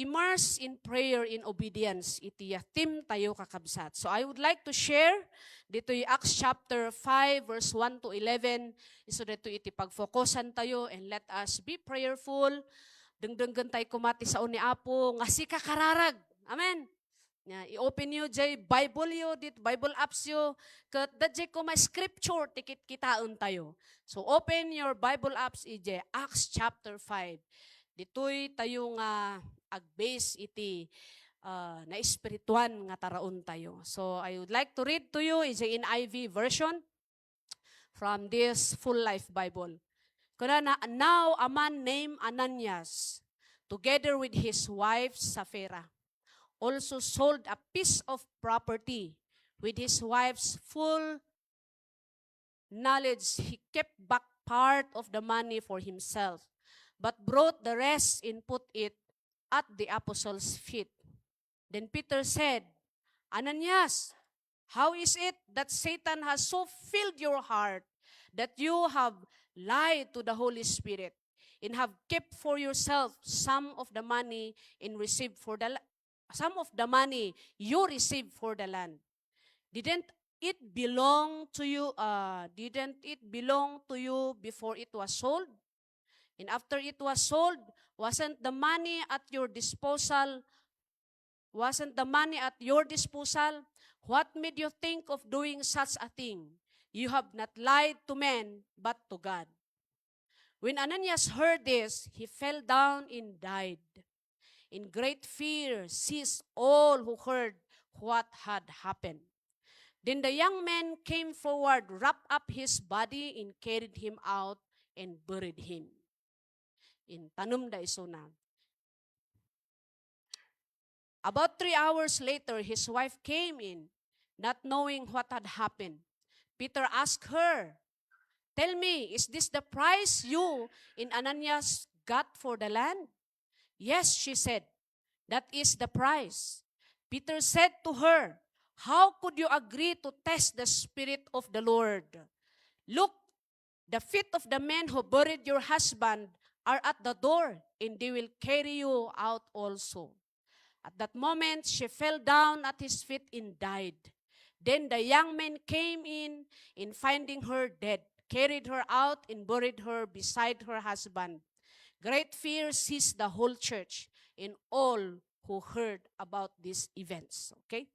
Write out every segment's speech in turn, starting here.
immerse in prayer in obedience. Iti yatim tayo kakabsat. So I would like to share dito yung Acts chapter 5 verse 1 to 11. So dito iti pagfokusan tayo and let us be prayerful. Dengdenggan tayo kumati sa ni Apo nga si kakararag. Amen. I-open nyo jay Bible yo, dit Bible apps yo, kat dadjay ko may scripture, tikit kitaon tayo. So open your Bible apps ije, Acts chapter 5. Ditoy tayo nga ag-base iti na espirituan nga taraon tayo. So I would like to read to you ije in NIV version from this Full Life Bible. Now a man named Ananias, together with his wife Sapphira, also sold a piece of property. With his wife's full knowledge, he kept back part of the money for himself, but brought the rest and put it at the apostles' feet. Then Peter said, Ananias, how is it that Satan has so filled your heart that you have lied to the Holy Spirit and have kept for yourself some of the money you received for the land? Didn't it belong to you? Didn't it belong to you before it was sold? And after it was sold, wasn't the money at your disposal? What made you think of doing such a thing? You have not lied to men, but to God. When Ananias heard this, he fell down and died. In great fear seized all who heard what had happened. Then the young men came forward, wrapped up his body, and carried him out and buried him. In tanum da isuna. About 3 hours later, his wife came in, not knowing what had happened. Peter asked her, "Tell me, is this the price you and Ananias got for the land?" "Yes," she said, "that is the price." Peter said to her, "How could you agree to test the Spirit of the Lord? Look, the feet of the men who buried your husband are at the door, and they will carry you out also." At that moment, she fell down at his feet and died. Then the young men came in, and finding her dead, carried her out and buried her beside her husband. Great fear seized the whole church and all who heard about these events. Okay?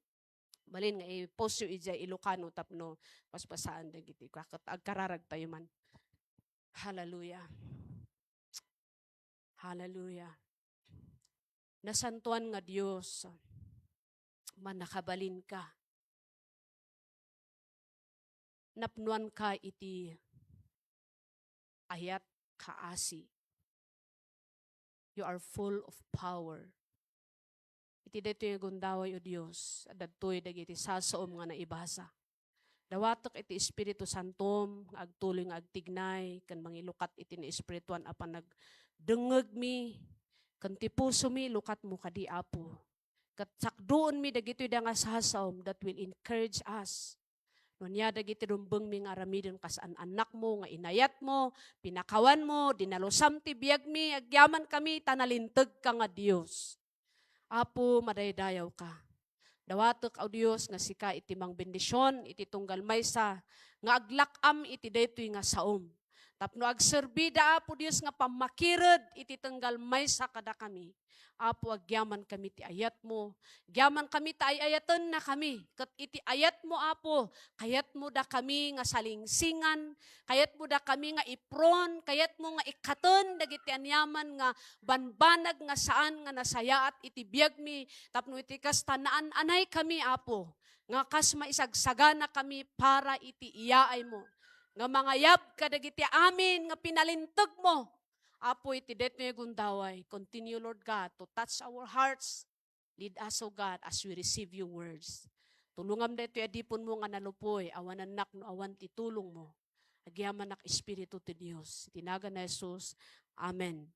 Balin nga i-post yu ija Ilocano tapno paspasaan da giti. Agkararag tayo man. Hallelujah. Hallelujah. Nasantuan nga Dios, manakabalin ka. Napnuan ka iti ayat kaasi. You are full of power. Iti dito yung gundaway o Diyos, at dato'y dagiti sasaom nga naibasa. Dawatok iti Espiritu Santom, agtuloy nga agtignay, kan mangilukat iti ni Espirituan apan nagdengeg mi, kan ti puso mi, lukat mo kadi Apo. Kat sakdoon mi dagito'y da nga sasaom that will encourage us. Nunya dagiti rumbeng mi nga aramidon kasaan anak mo, nga inayat mo, pinakawan mo, dinalusam ti biyag mi, agyaman kami, tanalinteg ka nga Diyos. Apo, madaydayaw ka. Dawatok au Diyos nga sika iti mang bendisyon, iti tunggal maysa, nga aglakam iti daytoy nga saom. Tapno agserbida Apo Diyos nga pamakired iti tunggal maysa kada kami. Apo, agyaman kami ti ayat mo. Agyaman kami ti ayatan na kami. Kat iti ayat mo Apo, kayat mo da kami nga salingsingan, kayat mo da kami nga ipron, kayat mo nga ikaton, dagiti anyaman nga banbanag nga saan nga nasayaat iti biyag mi, tapno iti kastanaan anay kami Apo, nga kas maisagsagana kami para iti iyaay mo. Nga mangayab ka dagiti amin nga pinalintag mo. Apo, iti det may gundaway. Continue, Lord God, to touch our hearts. Lead us, O God, as we receive your words. Tulungam dito adipon mo nga nalupoy, awan anak no awan ti tulong mo. Agyaman nak Espiritu ti Dios. Tinaga na Jesus. Amen.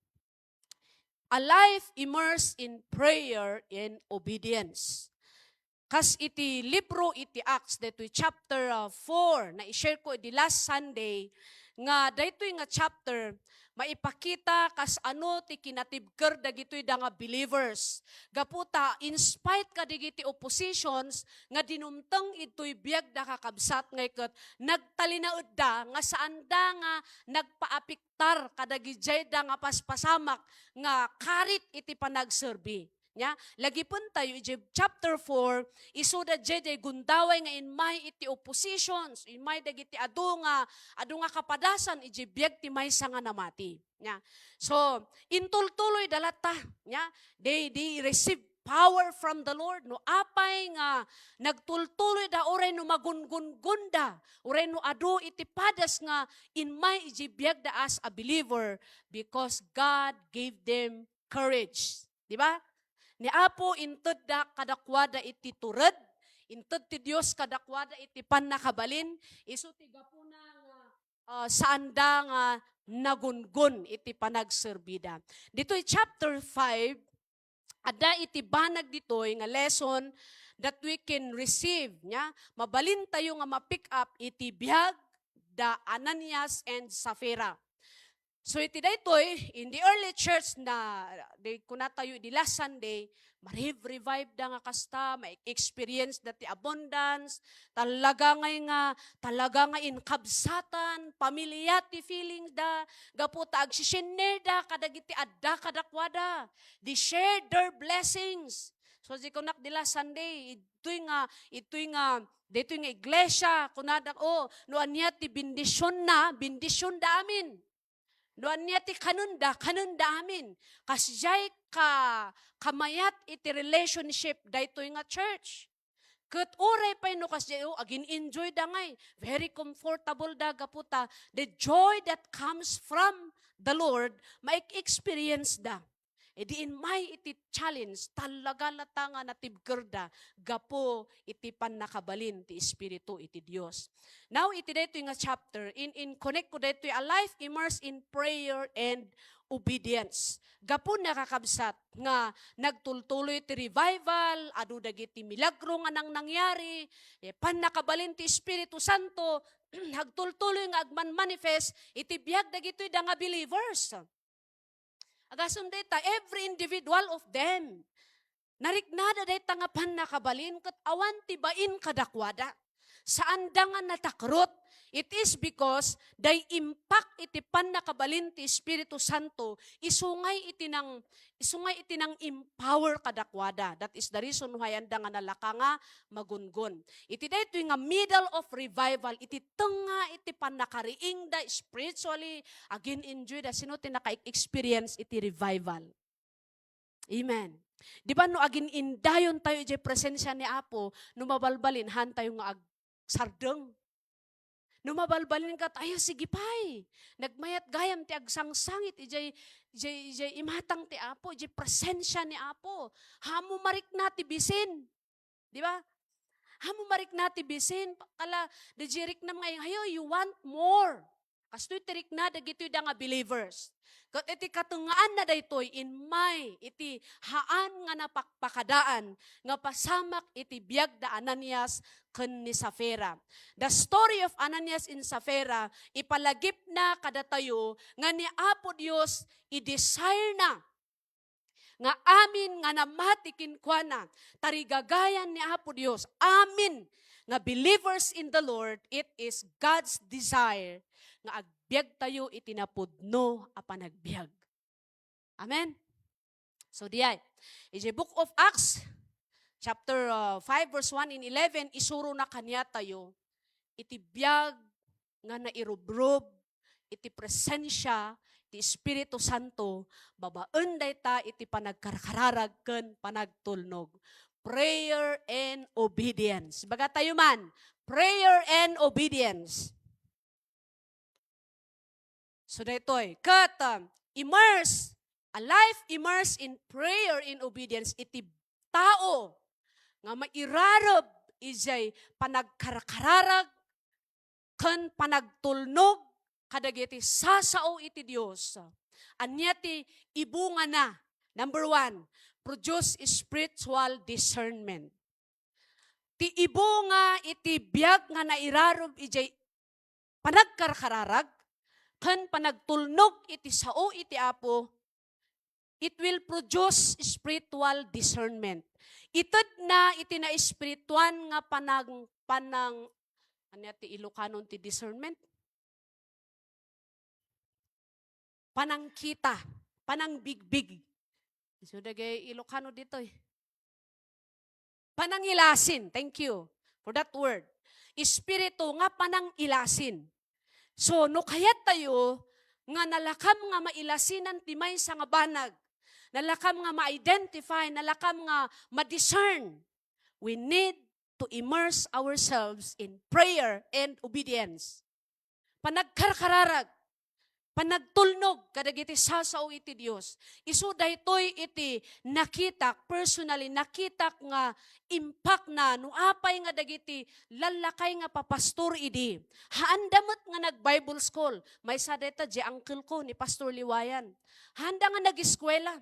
A life immersed in prayer and obedience. Kas iti libro iti Acts, dito chapter 4, na i-share ko di last Sunday, nga daytoy nga chapter maipakita kas ano ti kinatibker dagitoy da nga believers. Gaputa in spite ka digiti oppositions nga dinumteng itoy biag da kakabsat ngay ket nagtalinaed da nga saan da nga nagpaapiktar kadagijay da nga paspasamak nga karit iti panagserbi. Nya, lagi pun tayo, chapter 4, isuda jay gundaway nga inmay iti oppositions, inmay dagiti adu nga kapadasan, biag ti may nga namati. Nya. So, intultuloy dalata, nya, they receive power from the Lord, no apay nga nagtultuloy da oray no magungun-gunda, oray no adu iti padas nga inmay biag da as a believer because God gave them courage. Di ba? Ni Apo inted da kadakwada iti turad, inted ti Dios kadakwada iti pannakabalin, isu ti gapuna nga saan da nga nagungun iti panagserbida. Dito'y chapter 5, ada iti banag dito'y nga lesson that we can receive. Nya? Mabalin tayo nga ma-pick up iti biag da Ananias and Sapphira. So iti daytoy in the early church na kuna tayo di last Sunday, revive da nga kasta, ma-experience dati abundance, talaga nga inkabsatan, pamilyati feelings da, gaputa agsishiner da, kadagiti adda kadakwada, they share their blessings. So di kunak di last Sunday, ito'y nga iglesia, kunadak, no anya ti bindisyon da amin. Doan niya ti kanunda amin. Kasjay kamayat iti relationship daytoy nga church. Ket uray pay no kasjay agin enjoy da ngay. Very comfortable da gaputa. The joy that comes from the Lord, maik-experience da. E di in may iti challenge, talaga latanga na tibkerda, gapo iti pannakabalin ti Espiritu iti Dios. Now, iti dito nga chapter, in connect ko dito a life immersed in prayer and obedience. Gapo nakakabsat nga nagtultuloy ti revival, adu dagiti milagro nga nang nangyari, pannakabalin ti Espiritu Santo, hagtultuloy nga agman manifest, iti biag dagitoy da nga believers. Agasun data, every individual of them. Nariknada data nga pannakabalin ket awan tibain kadakwada. Saan da nga natakrot? It is because day impact iti pannakabalin ti Espiritu Santo isungay iti nang empower kadakwada. That is the reason why anda nga nalaka nga magungun. Iti daytoy nga middle of revival, iti tenga iti pannakariing da spiritually again enjoy da sino ti naka-experience iti revival. Amen. Di ba no agin indayon tayo iti presensya ni Apo, no mabalbalin han tayo nga agsardeng. No mabalbalin ka tayo, sige pay. Nagmayat gayam ti agsangsangit, ijay imatang ti Apo, ijay presensya ni Apo. Hamo marik na ti bisin. Di ba? Hamo marik na ti bisin. Kala, dajirik na ngayon, hayo, you want more. Kastoy tirik na, dagitoy da nga believers. Kat iti katungaan na daytoy in may iti haan nga napakpakadaan nga pasamak iti biag da Ananias ken ni Sapphira. The story of Ananias and Sapphira ipalagip na kadatayo nga ni Apo Dios i-desire na nga amin nga namatikin kwa na tarigagayan ni Apo Dios. Amin nga believers in the Lord, it is God's desire nga agbiag tayo itinapudno a panagbiag. Amen? So diay, in the book of Acts, chapter 5 verse 1 and 11, isuro na kanya tayo, itibiyag nga nairubrob, iti presensya, iti Espiritu Santo, babaen dayta iti panagkarkararag ken panagtulnog. Prayer and obedience. Baga tayo man, prayer and obedience. So daytoy, kat immerse, a life immersed in prayer and obedience, iti tao nga mairarab ijay panagkarkararag ken panagtulnog kadagiti sasao iti Dios. Anya ti ibunga na. Number 1, produce spiritual discernment. Ti ibunga iti biag nga nairarab ijay panagkarkararag Kan panagtulnog iti sao iti Apo, it will produce spiritual discernment. Ited na iti na espirituan nga panang ano ti Ilocanon ti discernment? Panangkita, panangbigbig. So dagay Ilocano dito eh. Panangilasin, thank you for that word. Espiritu nga panangilasin. So no kayat tayo nga nalakam nga mailasinan ti maysa nga banag, nalakam nga ma-identify, nalakam nga ma-discern, we need to immerse ourselves in prayer and obedience. Panagkarkararag, panagtulnog, kadagiti sasao iti Dios. Isu daytoy iti nakitak, personally, nakitak nga impact na, no apay nga dagiti lalakay nga papastor idi. Haandamot nga nag-Bible school. May sadeta di uncle ko ni Pastor Liwayan. Handa nga nag-eskwela.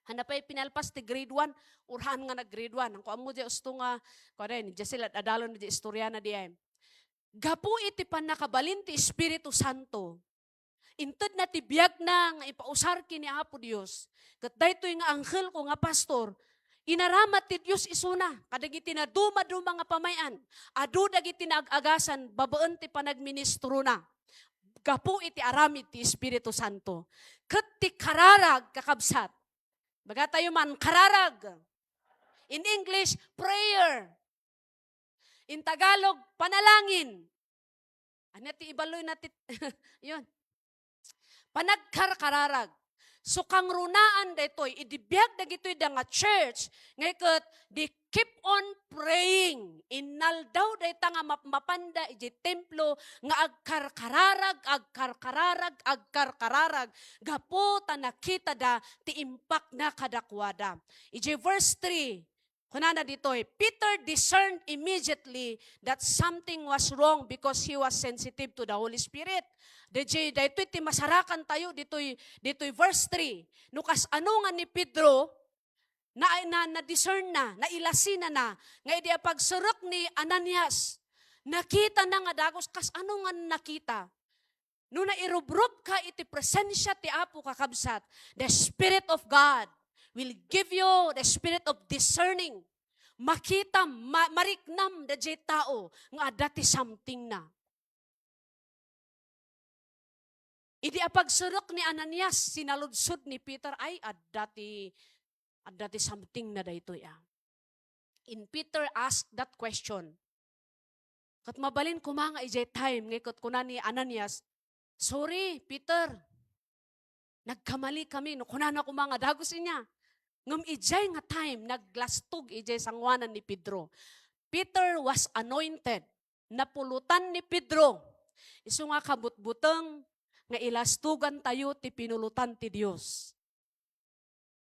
Handa pa'y pinalpas ti grade 1, urhan nga nag-grade 1. Ang kuam mo di usto nga, kuwarin, di sila adalon di istorya na di ay. Gapu iti panakabalin ti Espiritu Santo. Inted na ti biyag na nga ipausar kini Apo Dios. Kat daytoy nga anghel ko nga pastor, inaramat ti Dios isuna, kadagiti na duma-duma nga pamayan, adu dagiti naagagasan, babaan ti panagministro na. Gapu iti aramid ti Espiritu Santo. Kat ti kararag kakabsat. Baga tayo man, kararag. In English, prayer. In Tagalog, panalangin. Ano ti ibaloy na ti, yun. Panagkarkararag. So kang runaan daytoy, idibiyag dagitoy da nga church, ngayon di keep on praying. Inaldaw dayta nga mapanda iti templo nga agkarkararag. Gapo ta nakita da ti impact na kadakwada. Iti verse 3, kunana ditoy, Peter discerned immediately that something was wrong because he was sensitive to the Holy Spirit. Dito'y ti masarakan tayo, dito'y verse 3. Nukas ano nga ni Pedro, na-discern na, nailasina na, nga idi pagsurok ni Ananias, nakita na nga dagos, kas ano nga nakita? No nairubrob ka iti presensya ti Apo kakabsat, the Spirit of God will give you the spirit of discerning. Makita, mariknam da jay tao, nga adati something na. Idi apagsurok ni Ananias, sinaludsod ni Peter, ay adati something na dayto ya. In Peter asked that question. Kat mabalin ko mga ijay time, ngayot ko na ni Ananias, sorry, Peter, nagkamali kami, no kunan ako mga dagos niya. Ngam ijay nga time, naglastog ijay sangwanan ni Pedro. Peter was anointed, napulutan ni Pedro. Isu nga kabutbuteng, nga ilastugan tayo ti pinulutan ti Dios.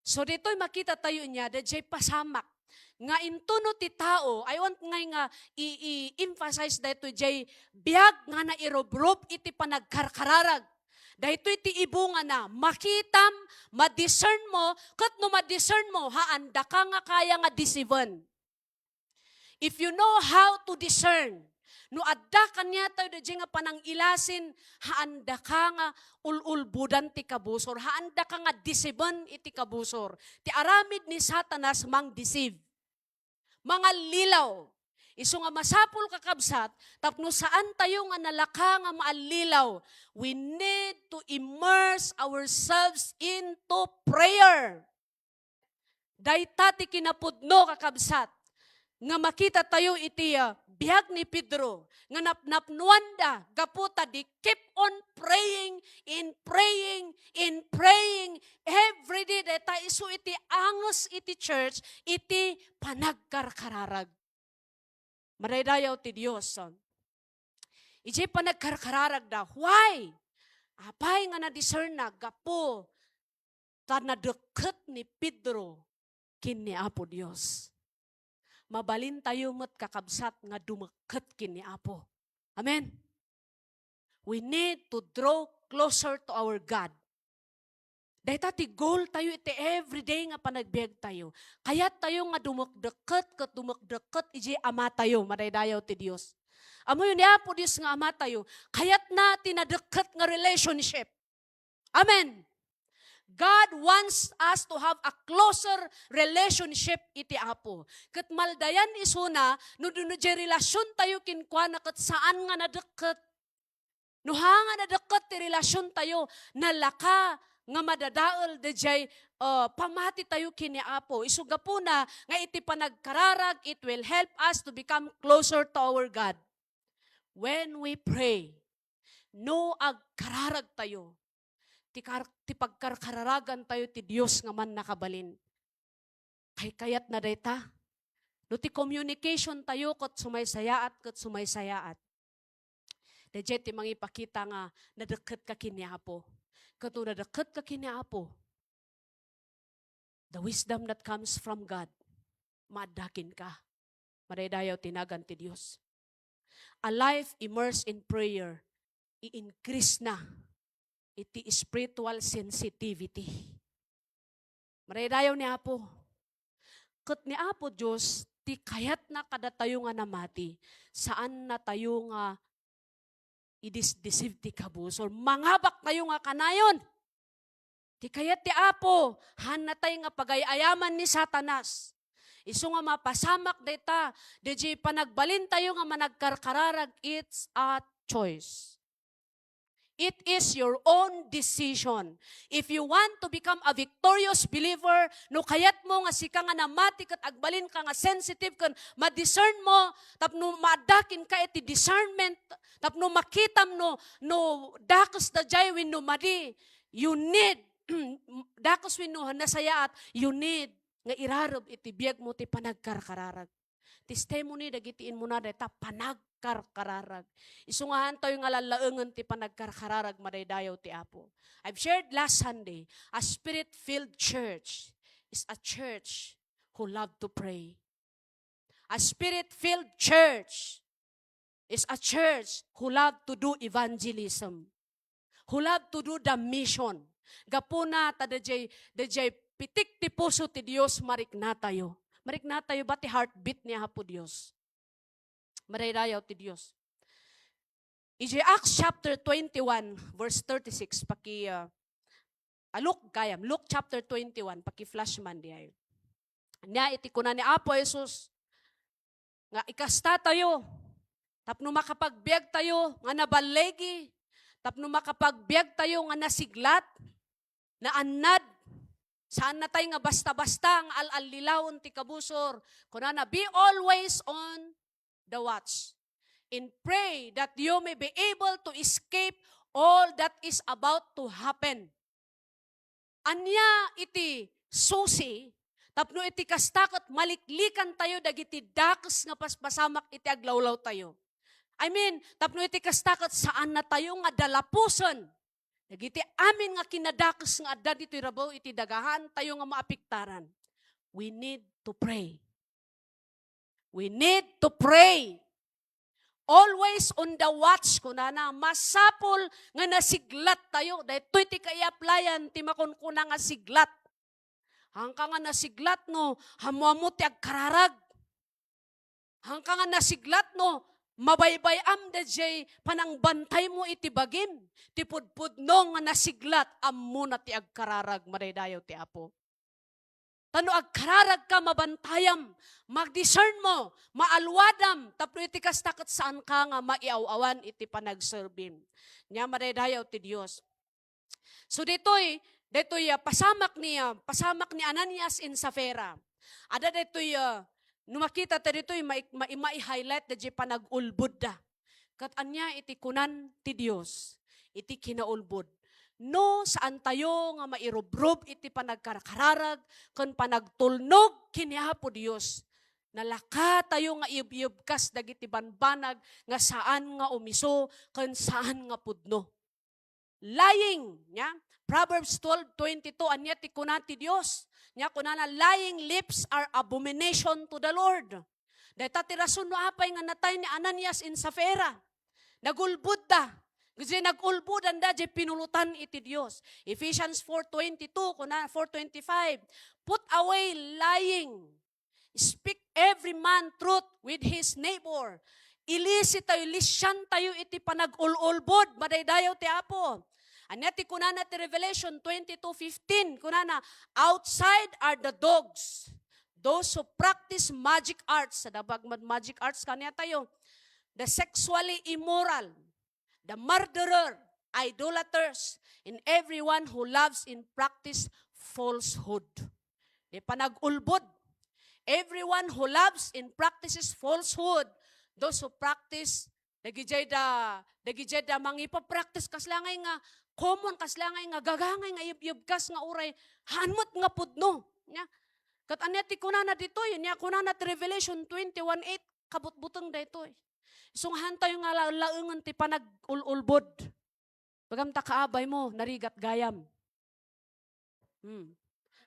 So dito'y makita tayo niya, dajay pasamak. Nga intuno ti tao, I want nga i-emphasize dito, jay biyag nga na irobrob iti panagkarkararag. Dahito iti ibunga na, makitam, ma-discern mo, kat no ma-discern mo, haanda ka nga kaya nga disiven. If you know how to discern, no adda kanya tayo da nga panang ilasin, haanda ka nga ululbudan ti kabusor, haanda ka nga disiben iti kabusor. Ti aramid ni Satanas mang deceive. Mga lilaw. Isu nga masapul kakabsat, tapno saan tayo nga nalaka nga maalilaw, we need to immerse ourselves into prayer. Dayta ti kinapudno kakabsat, nga makita tayo iti biyag ni Pedro, nga napnapnuanda, gaputa di keep on praying, every day, dayta isu iti angos iti church, iti panagkarkararag. Maraydayaw ti Diyos. Iti panagkarkararag da. Why? Apay nga na-discern na, gapo, ta nadeket ni Pedro, kini Apo Diyos. Mabalin tayo mo't kakabsat nga dumeket kini Apo. Amen? We need to draw closer to our God. Dahil ti goal tayo iti everyday nga panagbiag tayo. Kaya tayo nga dumagdeket, iji ama tayo, madaydayaw ti Diyos. Amo yun niya po Diyos nga Ama tayo, kayat na tinadeket nga relationship. Amen. God wants us to have a closer relationship iti Apo. Ket maldayan isuna, no relasyon tayo kinkwa na ket saan nga nadeket. No nga nadeket ti relasyon tayo, nalaka nga madadaol dejay pamati tayo kini Apo. Isuga po na nga iti panagkararag, it will help us to become closer to our God. When we pray, no agkararag tayo, ti pagkararagan tayo ti Dios nga man nakabalin. Kayat na dayta. No ti communication tayo ket sumaysayaat. Dayjay ti mangipakita nga nadeket ka kini Apo. Ket no nadeket ka kini Apo, the wisdom that comes from God, maadakin ka. Madaydayaw tinagan ti Dios. A life immersed in prayer, i-increase na iti spiritual sensitivity. Maraydayaw ni Apo. Ket ni Apo Diyos, ti kayat na kada tayo nga namati, saan na tayo nga i-deceive ti kabusor. Mangabak tayo nga kanayon. Ti kayat ti Apo, hanatay nga pagayayaman ni Satanas. Isu nga mapasamak data, deji panagbalin tayo nga managkarkararag, it's a choice. It is your own decision. If you want to become a victorious believer, no kayat mo nga sika nga namati kat agbalin ka nga sensitive kan ma-discern mo, tapno maadakin ka iti discernment, tapno makitam no dakos da jay when no madi, you need dakos when no nasayaat, you need nga irarob iti biyag mo ti panagkarkararag. Testimony dagitiin mo na deta panagkarkararag. Isungahan tayo nga lalaengen ti panagkarkararag madaydayaw ti Apo. I've shared last Sunday, a spirit-filled church is a church who love to pray. A spirit-filled church is a church who love to do evangelism. Who love to do the mission. Gapuna ta dejay pitik ti puso ti Dios marik na tayo. Marik na tayo ba ti heartbeat niya po Dios? Maraydayaw ti Dios. Ije Acts chapter 21 verse 36 Luke chapter 21 flash man di ayo. Nya iti kunan ni Apo Jesus nga ikasta tayo. Tapno makapagbiag tayo nga nabalegi. Tapno makapagbiag tayo nga nasiglat, na annad. Saan na tayo nga basta-basta ang al-alilawon ti kabusor. Kunana, be always on the watch. And pray that you may be able to escape all that is about to happen. Anya iti susi, tapno iti kastakot maliklikan tayo dagiti dakes nga paspasamak iti aglawlaw tayo. Tapno iti kastakot saan na tayo nga dalapuson. Dagiti amin nga kinadakes nga adda dito'y rabaw iti dagahan tayo nga maapiktaran. We need to pray. We need to pray. Always on the watch kunana, masapol nga nasiglat tayo. Dahito iti kaiaplayan ti makunkuna nga siglat. Hangka nga nasiglat no, hamuamot ti agkararag. Hangka nga nasiglat no, mabaybayam da jay panangbantay mo iti bagim. Ti pudpudno nga nasiglat ammo na ti agkararag madaydayaw ti Apo. Tano agkararag ka mabantayam, magdiscern mo, maalwadam, tapno iti kastakot saan ka nga maiawawan iti panagserbim. Nya madaydayaw ti Dios. So ditoy pasamak ni Ananias in Safira. Ada ditoy numakita ta dito'y mai-highlight da di panag-ulbud da. Kat anya iti kunan ti Dios, iti kinaulbud. No, saan tayo nga mairubrob iti panagkarkararag, kan panagtulnog kiniha po Dios. Nalaka tayo nga iyubkas dagiti banbanag, nga saan nga umiso, kan saan nga pudno. Lying, nya? Proverbs 12:22, anya ti kunan ti Dios. Nya kunana, lying lips are abomination to the Lord. Dahita ti rason no apay nga natay ni Ananias in Safira. Nagulbud da. Kasi nagulbud anda di pinulutan iti Dios. Ephesians 4:22, kunana 4:25. Put away lying. Speak every man truth with his neighbor. ilisi tayo, lisyan tayo iti panag-ululbod, madaydayaw ti Apo. Anya ti kunana ti Revelation 22:15, kunana, outside are the dogs, those who practice magic arts, sa dabag magic arts kanya tayo, the sexually immoral, the murderer, idolaters, and everyone who loves and practice falsehood. Di panag-ulbod. Everyone who loves and practices falsehood, those who practice, dagijay da mangipapractice kaslangay nga, common kaslangay nga, gagangay nga yubkas nga uray, hanmot nga pudno. Nya? Kat anyati kunana dito, yun ya kunana ti Revelation 21:8, kabutbutang da ito. Sunghan tayo nga laungan ti panag-ulbod. Bagam ta kaabay mo, narigat gayam.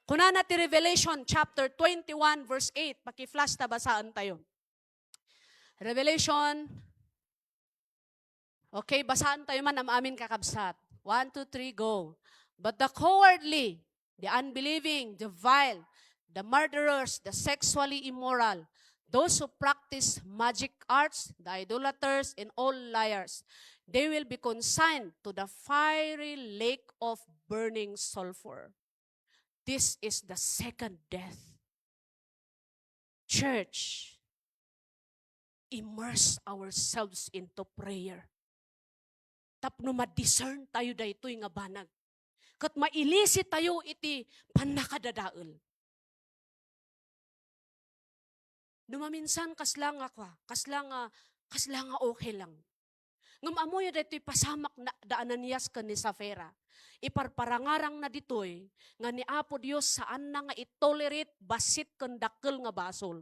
Kunana ti Revelation chapter 21 verse 8. Paki-flash ta basaan tayo. Revelation. Okay, basaan tayo man ang amin kakabsat. 1, 2, 3, go. But the cowardly, the unbelieving, the vile, the murderers, the sexually immoral, those who practice magic arts, the idolaters, and all liars, they will be consigned to the fiery lake of burning sulfur. This is the second death. Church, immerse ourselves into prayer. Tapno ma-discern tayo daytoy nga banag. Kat mailisi tayo iti panakadadaol. Numaminsan kaslang ako, kaslang okay lang. Ngam amoy daytoy pasamak na daanan niyas ken ni Safera. Iparparangarang na ditoy nga ni Apo Dios saan na nga itolerate basit ken dakkel nga basol.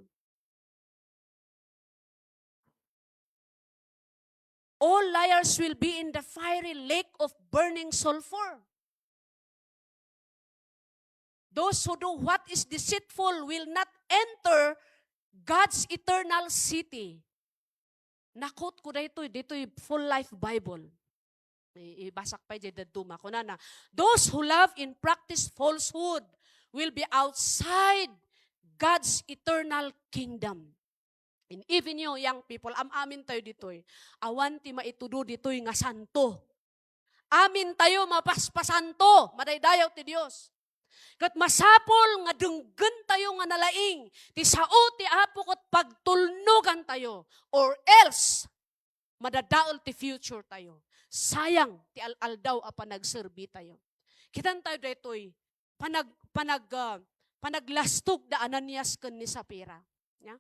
All liars will be in the fiery lake of burning sulfur. Those who do what is deceitful will not enter God's eternal city. Nakot ko dito'y full life Bible. Ibasak pa dyan duma ko na. Those who love and practice falsehood will be outside God's eternal kingdom. And even you, young people, amin tayo dito'y. Awan ti maitudo dito'y nga santo. Amin tayo mapaspasanto. Madaydayaw ti Diyos. Kat masapol nga dunggan tayo nga nalaing. Ti sao ti Apo kot pagtulnugan tayo. Or else, madadaol ti future tayo. Sayang ti al-aldaw a panagserbi tayo. Kitan tayo dito'y panaglastog da Ananias ken ni Sapira. Ya?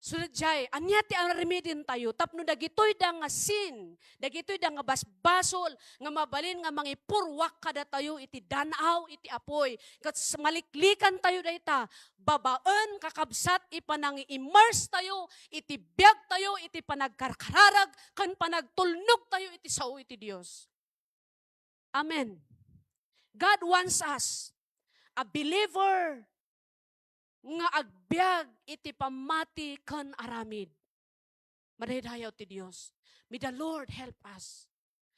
So jay, anya ti ang remedin tayo, tapno dagitoy da nga sin, dagitoy da nga basbasol, nga mabalin nga mangipurwak kada tayo iti danaw, iti apoy. Kat maliklikan tayo dayta, babaan, kakabsat, ipanang-immerse tayo, iti biyag tayo, iti panagkarkararag, kan panagtulnog tayo, iti sao iti Dios. Amen. God wants us, a believer, nga agbyag iti pamati kan aramid. Madaydayaw ti Dios. May the Lord help us.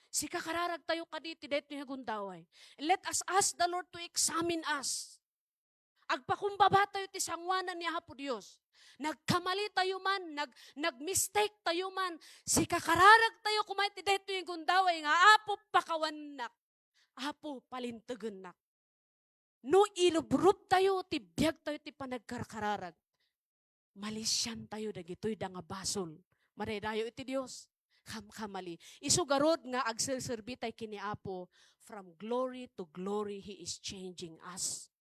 Si kakararag tayo kaditi dito yung gundaway. Let us ask the Lord to examine us. Agpakumbaba tayo ti sangwanan niya po Dios. Nagkamali tayo man, nag-mistake tayo man. Si kakararag tayo kumay ti dito yung gundaway nga apo pakawanak. Apo palintugunak. No ilubrup tayo, ti biyag tayo, ti panagkarkararag. Malisyan tayo, dagitoy da nga basol. Madaydayo iti Diyos. Kamkamali. Isugarod nga agserserbi tayo kini Apo, from glory to glory, He is changing us.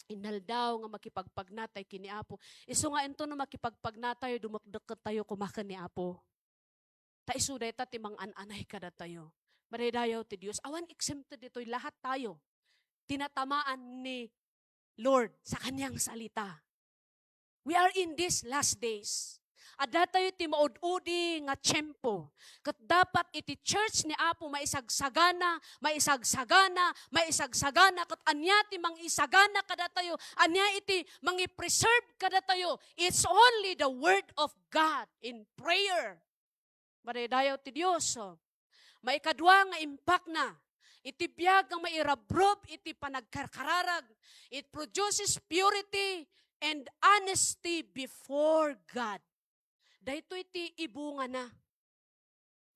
Inaldaw nga makipagpagnatay kini Apo. Isu nga ento na makipagpagnatay, dumakdeket tayo kumakan ni Apo. Ta isuday ta ti mang-ananay kada tayo. Madaydayo ti Diyos. Awan exempted ito'y lahat tayo. Tinatamaan ni Lord sa kanyang salita. We are in these last days. Ada tayo ti maud-udi nga tiyempo. Kat dapat iti church ni Apo maisagsagana, kat anya ti mangisagana kada tayo, anya iti mangipreserve kada tayo. It's only the word of God in prayer. Madaydayaw ti Diyos. Maikadwa nga impact na. Iti biyag ang mairabrob, iti panagkarkararag. It produces purity and honesty before God. daytoy ti ibunga na.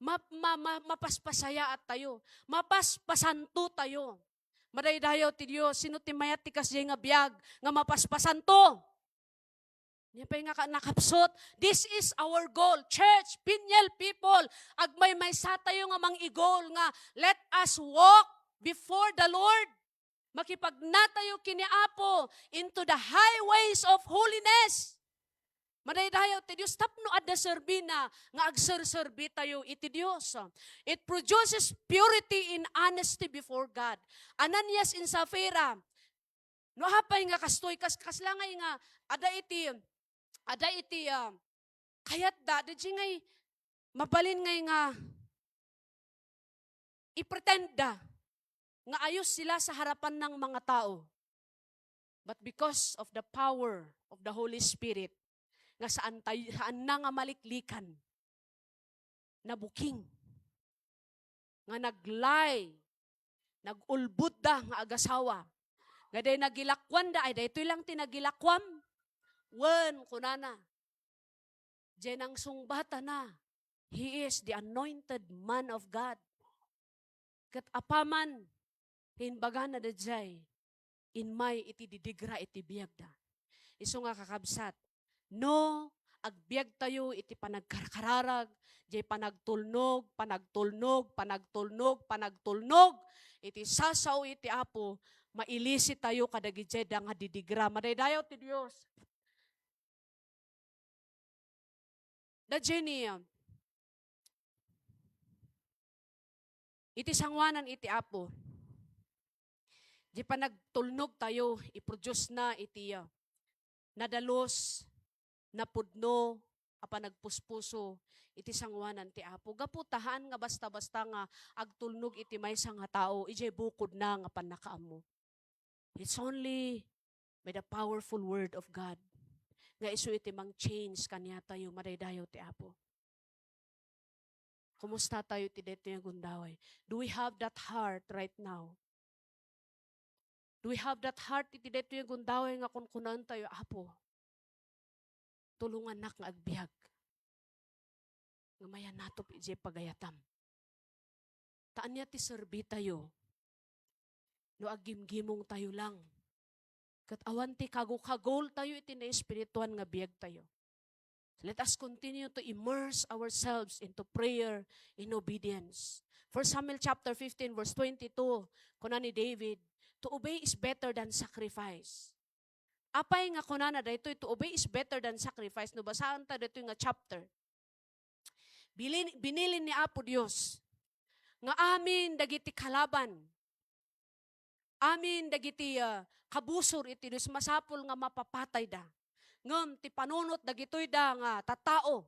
Mapaspasaya at tayo. Mapaspasanto tayo. Madaydayaw ti Dios, sino ti mayat ti kasya nga biyag, nga mapaspasanto. Niya pa nga nakapsot, this is our goal. Church, Pinyal people, agmay satayo nga mang igol nga, let us walk before the Lord. Makipagnatayo kini Apo into the highways of holiness. Madaydayaw ti Dios, tapno adda serbina, nga agserserbi tayo iti Dios. It produces purity in honesty before God. Ananias and Sapphira, no hapay nga kastoy, kaslangay nga, ada iti kayat da, di ngay, mabalin ngay nga, i-pretend da, nga ayos sila sa harapan ng mga tao. But because of the power of the Holy Spirit, nga saan na nga maliklikan, nabuking, nga naglay, nagulbud da nga agasawa, nga day nagilakwan da, ay daytoy lang tinagilakwam, wen kunana, diyan ang sungbata na, he is the anointed man of God. Kat apaman, hinbaga na da jay, in may iti didigra iti biyag da. Iso nga kakabsat, no, agbiag tayo iti panagkarkararag, jay panagtulnog, iti sasaw iti Apo, mailisi tayo kadagi jay da nga didigra. Madaydayaw ti Dios. Da Jenny, iti sangwanan iti Apo, di pa nagtulnog tayo, i-produce na iti nadalos, napudno, apa nagpuspuso, iti sangwanan ti Apo. Gaputahan nga basta-basta nga agtulnog iti maysa nga tao, ijay bukod na nga panakaam mo. It's only by the powerful word of God. Nga iso iti mang change kanya tayo, madaydayaw ti Apo. Kumusta tayo ti dito yung gundaway? Do we have that heart right now? Do we have that heart iti dito yung gundaway nga kunkunan tayo, Apo? Tulungan nak nga agbiag. Nga maya natop iti pagayatam. Taan niya ti serbi tayo. No agimgimong tayo lang. Kat awan ti kagol tayo iti na espirituan nga biag tayo. Let us continue to immerse ourselves into prayer in obedience. 1 Samuel chapter 15 verse 22, kuna ni David, to obey is better than sacrifice. Apay nga kunana daytoy to obey is better than sacrifice. No basaan ta daytoy nga chapter. Binilin ni Apo Dios nga amin dagiti kalaban. Amin dagiti kabusor iti Dios masapol nga mapapatay da. Ngem ti panunot dagitoy da nga tattao.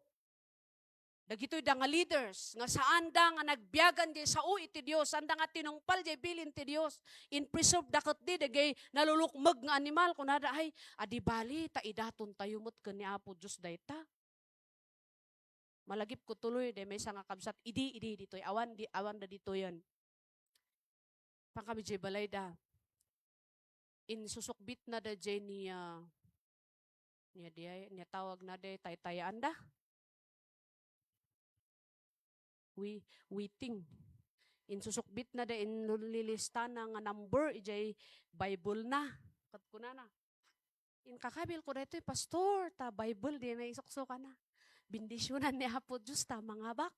Dagitoy da nga leaders nga saan da nga nagbiagan di sao iti Dios, anda nga tinungpal di bilin ti Dios. In preserve dakot di dagay nalulukmeg nga animal kunada ay adibali ta idaton tayo met ken ni Apo Dios dayta. Malagip ko tuloy de may nga kabsat idi ditoy awan da dito yan. Pangkami di balay da. In susukbit na da di niya tawag na de taytayaan da. Waiting. In susukbit na de in lilista na nga number ijay Bible na. Kat ko na. In kakabil ko dito pastor ta Bible di na isukso ka na. Bindisyonan ni Apo Diyos ta mga bak.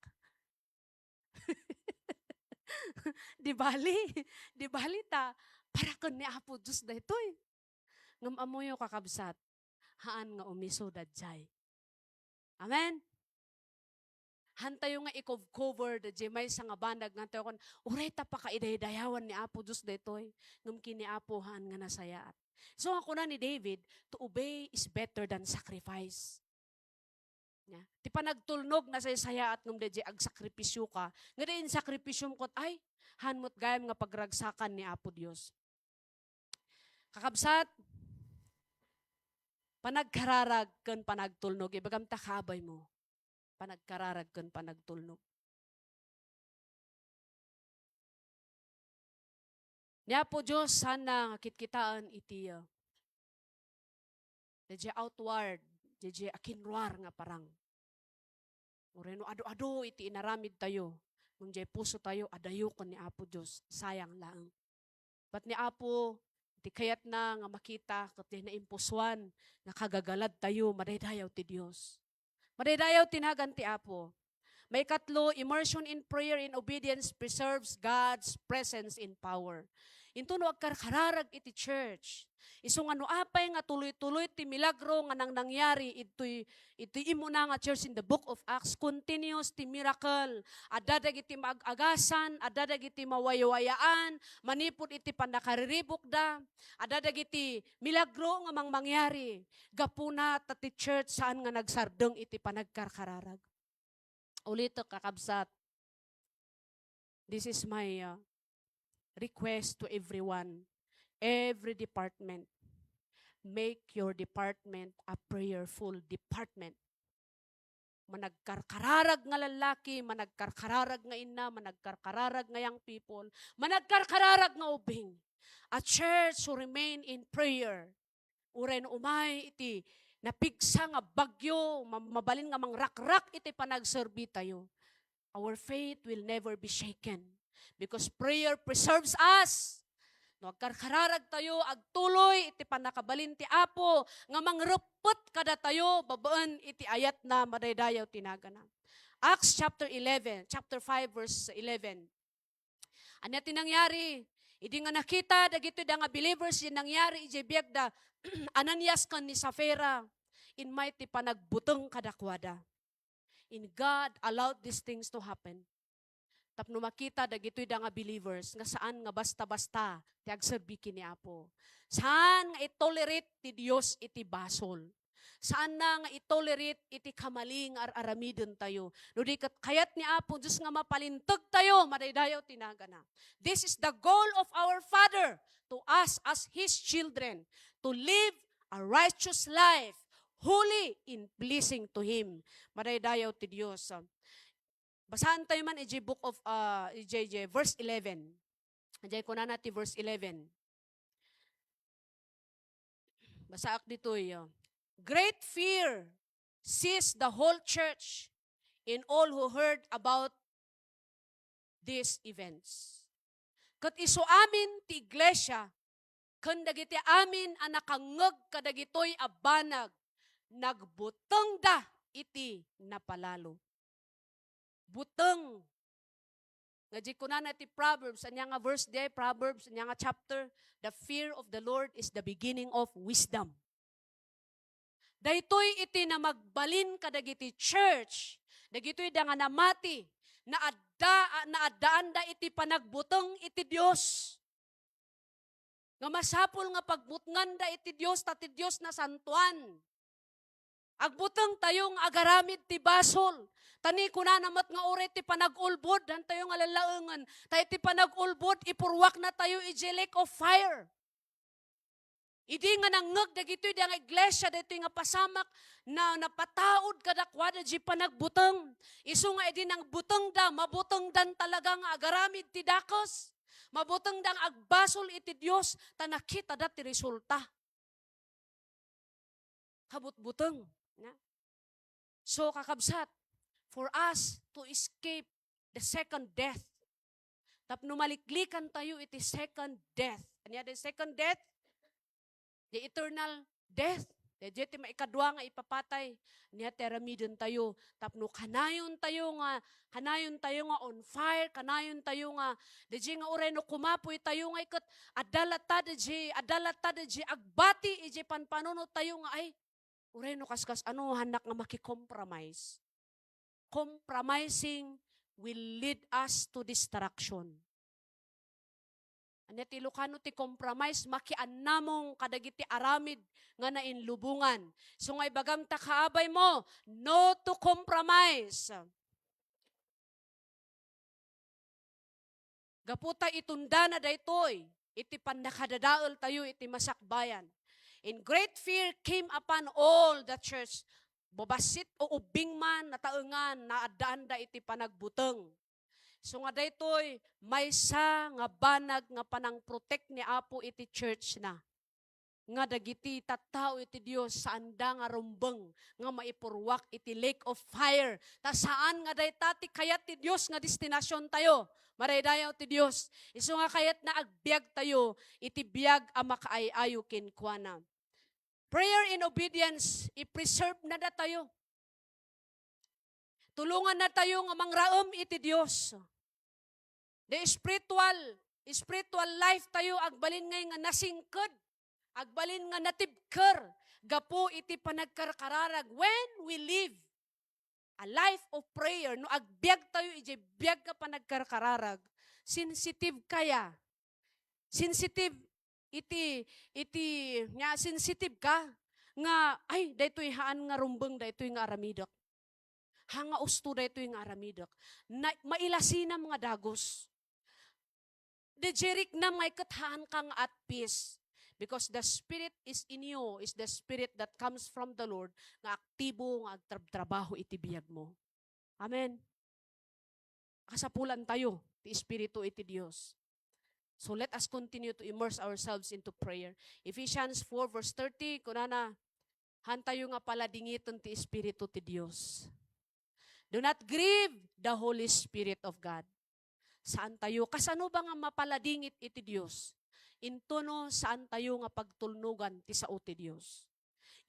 Di bali ta para kun ni Apo Diyos daytoy. Ngam amoyo kakabsat haan nga umiso dadjay. Amen. Hantayo nga i-cover dadjay may sa nga bandag nga tayo kon uray ta pa kaidaydayawan ni Apo Diyos daytoy ngam kini Apo haan nga nasayaat. So ako na ni David, to obey is better than sacrifice. Yeah. Ti pa nagtulnog na saya at ngum dadjay ag sakripisyo ka. Nga din sakripisyum kot ay hanmot gayam nga pagragsakan ni Apo Dios. Kakabsat panagkararag ken panagtulnog ibagam ta kabay mo. Panagkararag ken panagtulnog. Ni Apo Dios sana kitkitaan iti dadjay outward, dadjay akinruar nga parang Ureno ado-ado iti inaramid tayo. Nung jay puso tayo, adayo ko ni Apo Diyos. Sayang lang. But ni Apo, iti kayat na nga makita, kat di na impuswan, nga kagagalad tayo, madaydayaw ti Diyos. Madaydayaw tinagan ti Apo. May katlo, immersion in prayer in obedience preserves God's presence in power. Into no agkarkararag iti church. Iso nga no apay nga tuloy-tuloy ti milagro nga nang nangyari iti imo na nga church in the book of Acts, continuous ti miracle. Adadag iti mag-agasan, adadag iti mawayawayaan, manipod iti panakariribok da, adadag iti milagro nga mangyari. Gapuna ti church saan nga nagsardeng iti panagkarkararag. Ulito kakabsat. This is my request to everyone, every department. Make your department a prayerful department. Managkarkararag nga lalaki, managkarkararag nga ina, managkarkararag nga young people, managkarkararag nga ubing. A church who remain in prayer. Uren umay iti napigsa nga bagyo, mabalin nga mangrakrak iti panagserbi tayo. Our faith will never be shaken. Because prayer preserves us. No, agkarkararag tayo, agtuloy, iti panakabalin ti Apo, nga mangrupot kada tayo, babaan iti ayat na madaydayaw tinagana. Acts chapter 5 verse 11. Ano tinangyari? Idi nga nakita, dagito da nga believers, yung nangyari, ijibiyag da, Ananias kan ni Safira, in mighty panagbuteng kadakwada. In God allowed these things to happen. Tapno makita dagitoy da nga believers nga saan nga basta-basta ti agserbi kini Apo. Saan nga itolerate ti Dios iti basol. Saan na nga itolerate iti kamaling aramiden tayo. No di kayat ni Apo Diyos nga mapalintag tayo, madaydayaw tinagana. This is the goal of our Father to us as His children, to live a righteous life, holy in pleasing to Him. Madaydayaw ti Dios. Basahan tayo man iji book of verse 11. Ajay ko na natin verse 11. Basaak ditoy. Great fear seized the whole church in all who heard about these events. Kat iso amin ti iglesia, kandagiti amin ang nakangag kadagitoy abanag, nagbuteng da iti napalalo. Buteng. Nga di ko na ti Proverbs, anya nga verse day, Proverbs, anya nga chapter, the fear of the Lord is the beginning of wisdom. Daytoy iti na magbalin kadagiti church, dagitoy da nga namati, na addaan da iti panagbuteng iti Dios. Nga masapol nga pagbutngan da iti Dios, tati Dios na santuan. Agbuteng tayong agaramid ti basol. Tani kuna namat nga uri ti panagulbod, dan tayo nga lalaengan. Tayo ti panagulbod, ipurwak na tayo iji lake of fire. Idi nga nangag dagitoy da nga iglesia, dito nga pasamak na napataod kadakwada di panagbuteng. Isu nga idi nang buteng da, mabuteng dan talaga nga agaramid ti dakos. Mabuteng dang agbasol iti Dios, tanakita da ti resulta. Kabutbuteng. So kakabsat, for us to escape the second death. Tapno maliklikan tayo iti second death. Ano the second death? The eternal death. Dito maikadwa nga ipapatay. Niya teramidon tayo. Tapno kanayon tayo nga on fire, kanayon tayo nga, deji nga ureno kumapoy tayo nga ikot, adalata deji, agbati iji panpanuno tayo nga ay, ureno kaskas, ano hanak nga makikompromise. Compromising will lead us to destruction. Anya ti Ilocano ti compromise, makiannamong kadagiti aramid nga nainlubungan. So nga ibagam ta kaabay mo, no to compromise. Gaputa itunda na daytoy, iti pandakadadaol tayo, iti masakbayan. In great fear came upon all the church. Babasit o ubing man, nataengan, naadaan da iti panagbuteng. So nga daytoy, maysa nga banag nga panang protect ni Apo iti church na. nga dagiti tattao iti Dios sa anda nga rumbeng nga maipurwak iti lake of fire. Ta saan nga dayta ti kayat ti Dios nga destinasyon tayo. Maraydayaw ti Dios. Isu nga kayat na agbyag tayo iti biyag a makaayayo kenkwana. Prayer in obedience, i-preserve na tayo. Tulungan na tayo nga mangraom iti Dios. The spiritual life tayo agbalin ngay nga nasingked. Agbalin nga natibker, gapo iti panagkarkararag. When we live a life of prayer, no agbyag tayo, iti biyag ka panagkarkararag, sensitive kaya. Sensitive, sensitive ka, nga, ay, daytoy haan nga rumbeng, daytoy nga aramidak. Hanga usto daytoy nga aramidak. Mailasina mga dagos. The jerik na may kathaan kang at peace. Because the Spirit is in you, is the Spirit that comes from the Lord, nga aktibo, nga agtrabaho iti biyag mo. Amen. Kasapulan tayo, ti Espiritu iti Dios. So let us continue to immerse ourselves into prayer. Ephesians 4 verse 30, kunana, hantayo nga pala dingiton ti Espiritu ti Dios. Do not grieve the Holy Spirit of God. Saan tayo? Kasano ba nga mapaladingit iti Dios? Intono saan tayo nga pagtulnugan ti sao ti Dios.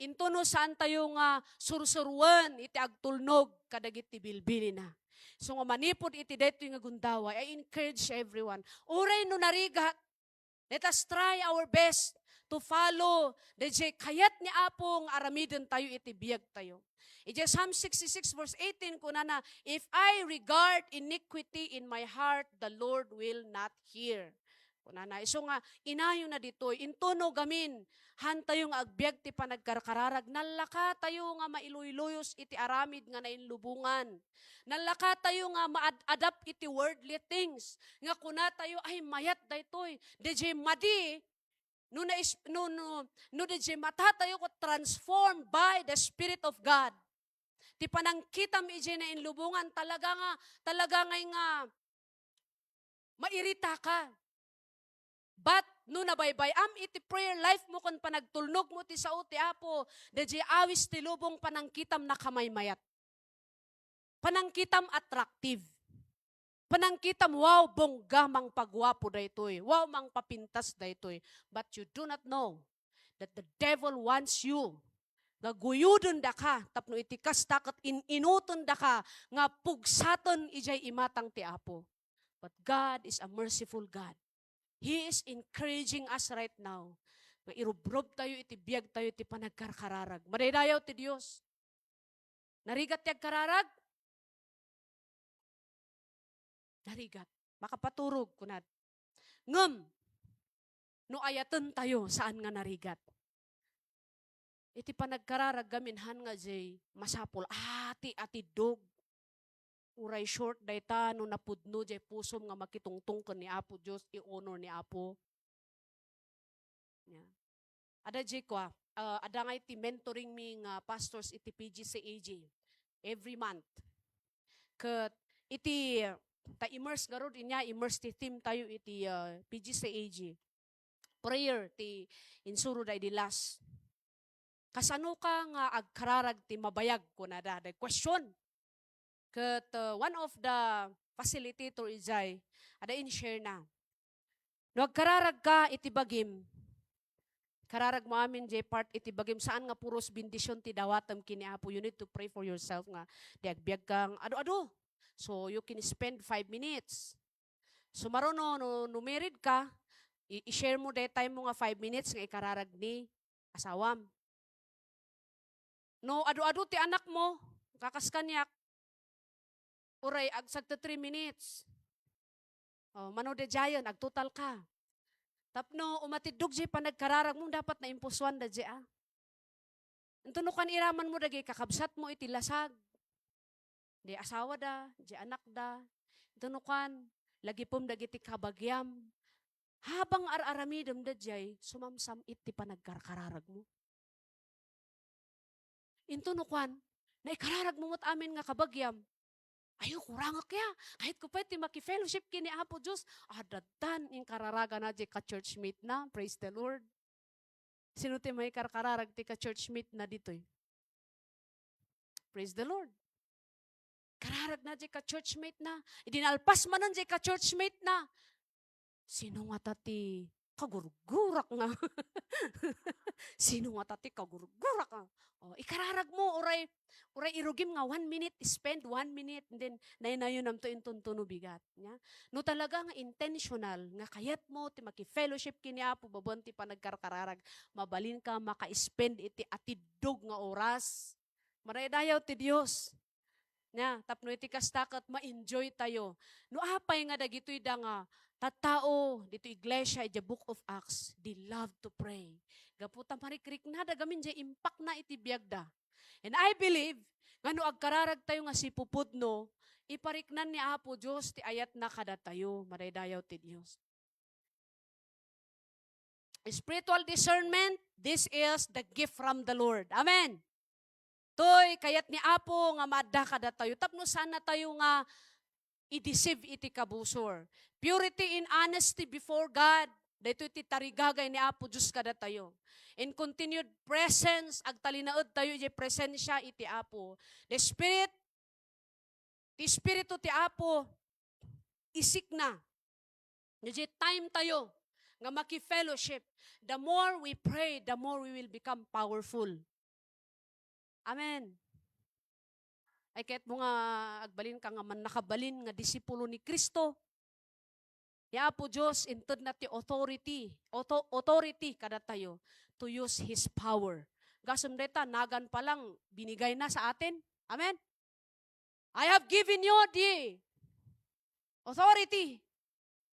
Intono saan tayo nga sursuruan iti agtulnog kadagit ti bilbili na. So nga manipod iti daytoy nga gundawa, I encourage everyone. Uray no narigat, let us try our best to follow the kayat ni Apong aramiden tayo iti biyag tayo. Iti Psalm 66 verse 18 kunana, if I regard iniquity in my heart, the Lord will not hear. Kunana, iso nga, inayo na ditoy, intuno gamin, han tayo nga agbyag ti panagkarkararag, nalaka tayo nga mailuyluyos iti aramid nga nainlubungan. Nalaka tayo nga ma-adapt iti worldly things. Nga kuna tayo, ay mayat daytoy. DJ madi, no DJ mata tayo ko transformed by the Spirit of God. Ti panangkitam ije na inlubungan, talaga nga mairita ka. But, no nabaybay, iti prayer life mo kon panagtulnog mo ti sao ti Apo, dadya awis ti lubong panangkitam na kamaymayat. Panangkitam attractive. Panangkitam, wow, bongga mang pagwapo daytoy. Wow, mang papintas daytoy. But you do not know that the devil wants you nga guyudon da ka, tapno iti kastakot inuton da ka, nga pugsaton ijay imatang ti Apo. But God is a merciful God. He is encouraging us right now. Nga irubrob tayo, iti biyag tayo, iti panagkarkararag. Madaydayaw ti Dios. Narigat ti agkararag? Narigat. Makapaturog kunad. Ngem, no ayaten tayo, saan nga narigat? Iti panagkararag gaminhan nga jay masapol. Ati dog. Uray short dayta no napudno jay pusom nga makitungtong ken ni Apo Dios, i-honor ni Apo. Yeah. Ada jay kwa, ada nga iti mentoring mi nga pastors iti PGCAG every month. Ket iti ta-immerse nga rod inya, immerse ti team tayo iti PGCAG. Prayer ti insuro da iti last. Kasano ka nga agkararag ti mabayag kunada? The question. Ket one of the facilitator ijay, ada in-share na. No agkararag ka iti bagim, kararag mo amin jay part iti bagim, saan nga puros bendisyon ti dawatam kini Apo, you need to pray for yourself nga, di agbyag kang ado-ado. So you can spend 5 minutes. So marono, no married ka, i-share mo day time mo nga 5 minutes nga ikararag ni asawam. No ado-ado ti anak mo, kakaskanyak, uray, agsag to 3 minutes. Mano de jayon, agtotal ka. Tapno, umatidog jay panagkararag mo, dapat na impuswan da jay Ito no kan iraman mo dagay, kakabsat mo iti lasag. Di asawa da, jay anak da. Ito no kan, lagi pom dagiti kabagyam. Habang ar-aramidam da jay, sumamsam iti panagkararag mo. Ito no kan, na ikararag mo mo't amin nga kabagyam. Ayo, kurangak ya. Kahit ko pwede maki-fellowship kini Apo Diyos, adatan yung kararaga na di ka-churchmate na. Praise the Lord. Sino ti may karkararag ti ka churchmate na ditoy? Praise the Lord. Kararag na di ka churchmate na. Idinalpas man di ka churchmate na. Sino nga tati kagurgurak nga? Sino nga tati kagurgurak nga? O, ikararag mo, uray irugim nga 1 minute, spend 1 minute, and then nayon nam to intuntuno bigat. Nya? No talaga nga intentional, nga kayat mo, ti maki-fellowship kini Apo, babon ti panagkarkararag, mabalin ka, maka-spend iti atidog nga oras. Maraydayaw ti Diyos. Nya, tapno iti kastakot, ma-enjoy tayo. No apay nga dagitoy da nga, tattao, dito iglesia, iti Book of Acts, they love to pray. Gaputa marikrik na, dagamin dya impact na iti biyagda. And I believe, nga no agkararag tayo nga si pupudno, ipariknan ni Apo Diyos, ti ayat na kada tayo, maraydayaw ti Diyos. Spiritual discernment, this is the gift from the Lord. Amen. Toy, kayat ni Apo nga maadda kada tayo. Tapno sana tayo nga i-deceive iti kabusor. Purity and honesty before God. Dito iti tarigagay ni Apo Diyos kada tayo. In continued presence, agtalinaod tayo iti presensya iti Apo. The Espiritu ti Apo, isik na. Iti time tayo nga maki-fellowship. The more we pray, the more we will become powerful. Amen. Ay kahit mo nga agbalin ka nga man nakabalin nga disipulo ni Kristo. Ya po Diyos, intud na ti authority kada tayo to use His power. Gasam deta, nagan pa lang, binigay na sa atin. Amen? I have given you the authority.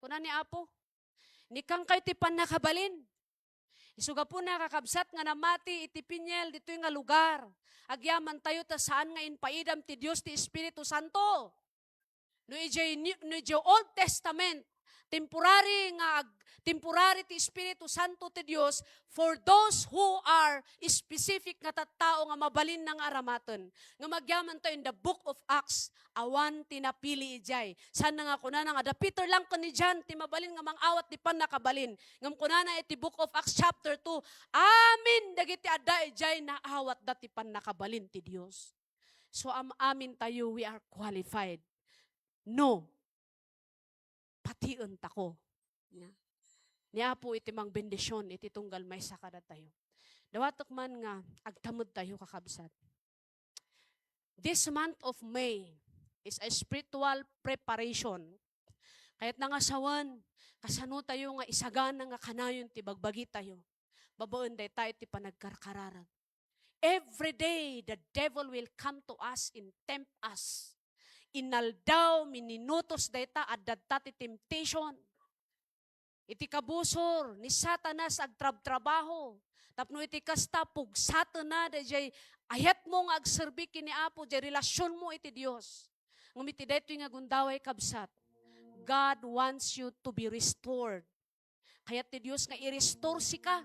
Kuna ni Apo, ni kang kayo ti panakabalin. Isuga po na kakabsat nga namati iti pinyel dito nga lugar. Agyaman tayo ta saan nga inpaidam ti Dios ti Espiritu Santo. No ije Old Testament, temporary ti Espiritu Santo ti Dios for those who are specific nga tattao nga mabalin ng aramaton. Nga magyaman tayo in the Book of Acts, awan tinapili ijay. Sana nga kunana nga, da Peter lang kani dyan, ti mabalin nga mangawat di pan nakabalin. Ngam kunana iti Book of Acts chapter 2, amin dagiti adda ijay na awat dati pan nakabalin ti Dios. So amin tayo, we are qualified. No. Patiun tako. Niya po iti mang bendisyon, iti tunggal may sakada tayo. Dawatok man nga, agtamod tayo kakabsat. This month of May is a spiritual preparation. Kaya't nangasawan, kasano tayo nga isagan nga kanayon ti bagbagi tayo. Babaon day tayo ti panagkarkararag. Every day, the devil will come to us and tempt us. Inaldaw, mininutos dayta, adadta ti temptation. Iti kabusor, ni Satanas agtrab-trabaho. Tapno iti kasta, pugsata na, dayjay ayat mo nga agserbi kini Apo, dayjay relasyon mo iti Dios. Ngumiti dayto nga gundaway kabsat. God wants you to be restored. Kaya ti Dios nga i-restore si ka.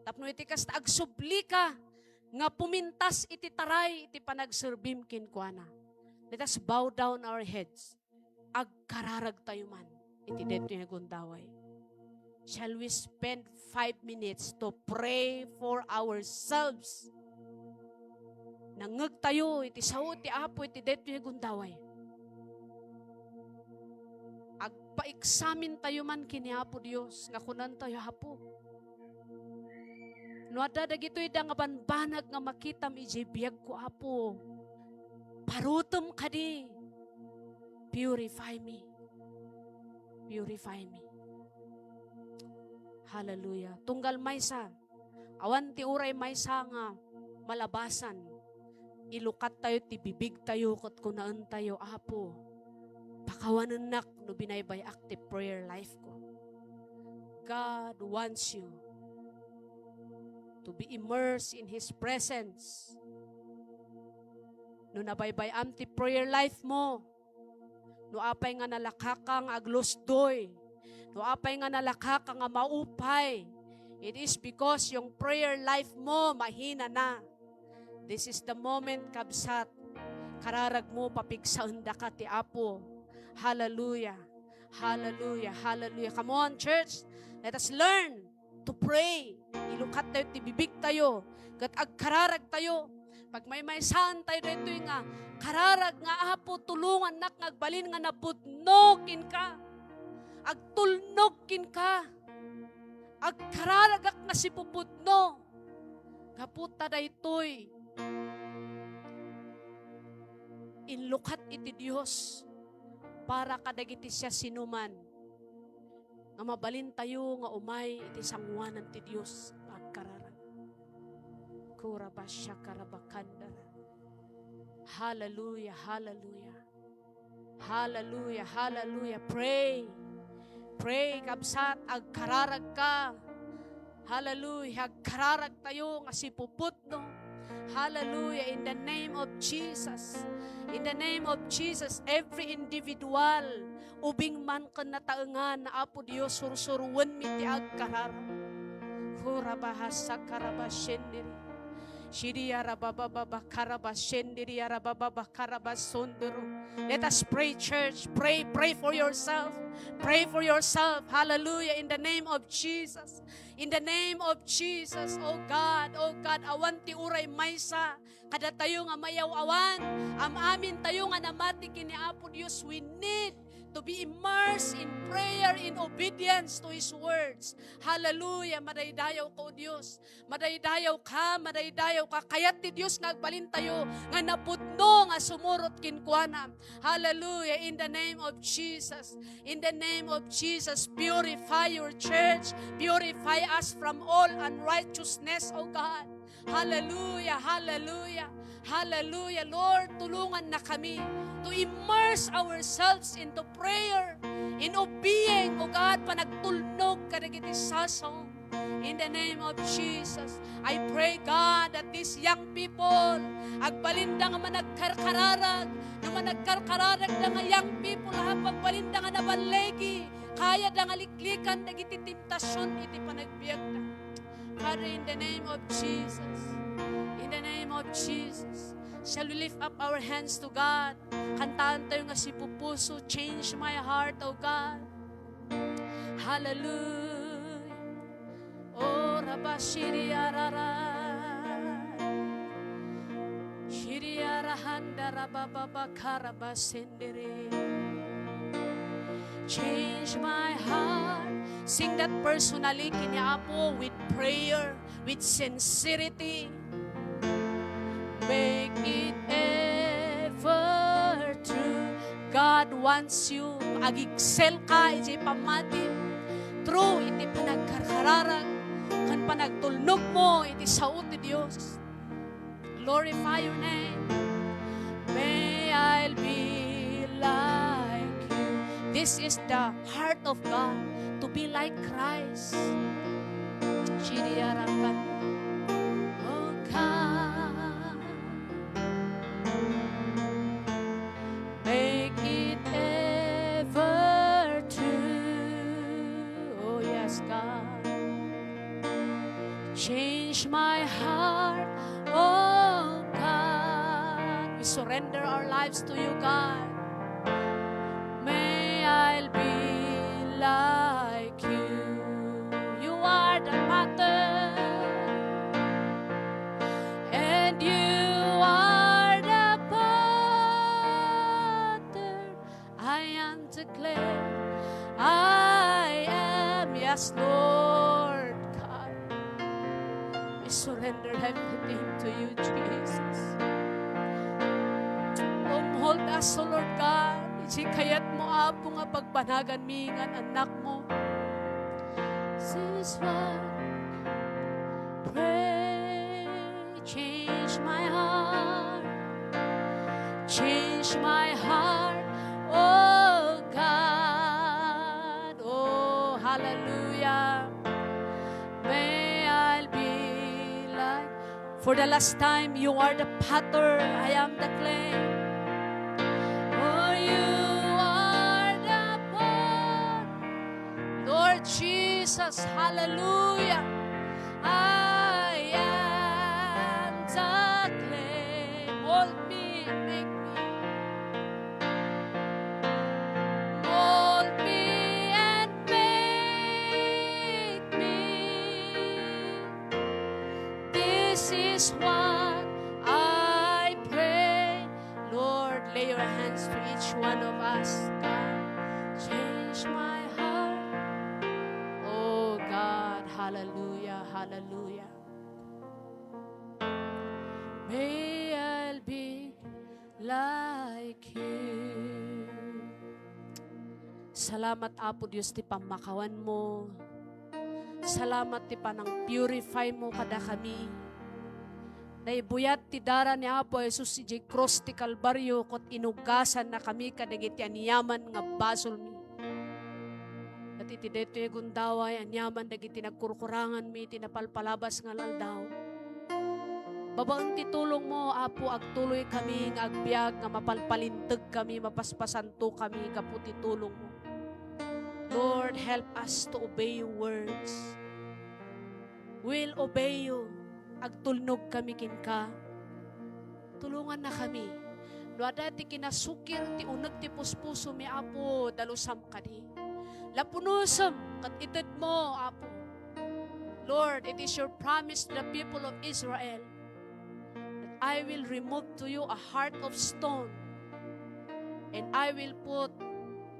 Tapno iti kasta, agsubli ka, nga pumintas iti taray, iti panagserbim kinkuana. Let us bow down our heads. Agkararag tayo man. Iti dito yung gundaway. Shall we spend 5 minutes to pray for ourselves? Nangag tayo, iti sao, iti Apo, iti dito yung gundaway. Agpa-examine tayo man kini Apo Dios, nga kunan tayo Apo. No ada dagitoy da nga banbanag nga makitam iji biyag ko Apo. Parutom ka di. Purify me. Purify me. Hallelujah. Tunggal maysa. Awan ti uray maysa nga malabasan. Ilukat tayo, ti bibig tayo, kat kunaan tayo, Apo. Pakawanan nak, no binaybay active prayer life ko. God wants you to be immersed in His presence. No nabaybay amti prayer life mo, no apay nga nalakakang aglusdoy, no apay nga nalakakang nga maupay, it is because yung prayer life mo mahina na. This is the moment, kabsat, kararag mo papigsaon da ka ti Apo. Hallelujah. Hallelujah. Hallelujah. Come on, church. Let us learn to pray. Ilukat tayo, tibibig tayo, kat agkararag tayo. Pag may saan tayo dito nga, kararag nga apo, tulungan nak, ngagbalin nga napudnokin ka. Agtulnokin ka. Agkararagak nga si pupudno. Kaputa da ito'y inlukat iti Diyos para kadagiti siya sinuman. Nga mabalin tayo nga umay iti sangwanan ti Diyos agkararag. Kurabasya karabakandara. Hallelujah, hallelujah. Hallelujah, hallelujah. Pray. Pray, kabsat, agkararag ka. Hallelujah, agkararag tayo nga si puputno. Hallelujah, in the name of Jesus. In the name of Jesus, every individual, ubing man ka nataengan na Apo Dios sursuruan mi ti agkararag. Hurabahasa karabashendiri. Shiriyara bababa karabashendiriara bababa karabasunduru. Let us pray, church. Pray for yourself. Pray for yourself. Hallelujah. In the name of Jesus. In the name of Jesus. Oh God, awan ti uray maysa. Kada tayo nga mayaw-awan. Amin tayo nga namati kini Apo Dios. We need to be immersed in prayer, in obedience to His words. Hallelujah. Madaydayaw ka, O Diyos. Madaydayaw ka. Kaya't ti Diyos nagbalin tayo, nga napudno, nga sumurot kinkuana. Hallelujah. In the name of Jesus. In the name of Jesus, purify your church. Purify us from all unrighteousness, O God. Hallelujah. Hallelujah. Hallelujah. Lord, tulungan na kami to immerse ourselves into prayer, in obeying, O God, panagtulnog kadagiti sasong. In the name of Jesus, I pray, God, that these young people, agbalinda nga managkarkararag, na managkarkararag na nga young people, pagbalinda nga nabalegi, kaya da nga liklikan, dagiti temptasyon, iti panagbiag na. Father, in the name of Jesus, in the name of Jesus, shall we lift up our hands to God? Kantaan tayo nga si pupuso, change my heart, O God. Hallelujah. Oh, Rabba Shiriyarara. Shiriyarahanda Rabba Baba Karaba Sendere. Change my heart. Sing that personally kini Apo with prayer, with sincerity. Make it ever true. God wants you. Ag-excel ka, iti pamatin. True, iti panagkarkararag. Kan panagtulnog mo, iti saot ni Diyos. Glorify your name. May I be like you. This is the heart of God. To be like Christ. Shiriyarakan. Oh God. Make it ever true. Oh yes, God. Change my heart, oh God. We surrender our lives to you, God. May I be like you. You are the pattern, and you are the potter. I am the clay. I am, yes, Lord God. We surrender everything to you, Jesus. Hold us, O Lord God. Kayat mo apo nga pagbanagan mingan anak mo. This is what pray. Change my heart. Change my heart. Oh God. Oh hallelujah. May I be like. For the last time, you are the potter. I am the clay. Jesus, hallelujah. I am the clay. Mold me and make me. Mold me and make me. each one of us, God. Change my heart. Oh God, hallelujah, hallelujah. May I be like you. Salamat Apo Dios ti pamakawan mo. Salamat ti panang purify mo kada kami. Naibuyat ti dara ni Apo Jesus si cross ti Kalbaryo kot inugasan na kami kadagiti aniyaman nga basol mi. At iti deto yung gundaway anyaman dagiti nagkurkurangan mi tinapalpalabas nga laldaw. Babaon ti tulong mo, Apo, agtuloy kami, nga agbyag, nga mapalpalintag kami, mapaspasanto kami, kaputi tulong mo. Lord, help us to obey your words. We'll obey you. Agtulnog kami kinka. Tulungan na kami. No ada ti kinasukir, ti unag ti puspuso mi, Apo, dalusam kadi. Lapunusam, kat itad mo, Apo. Lord, it is your promise to the people of Israel. I will remove to you a heart of stone, and I will put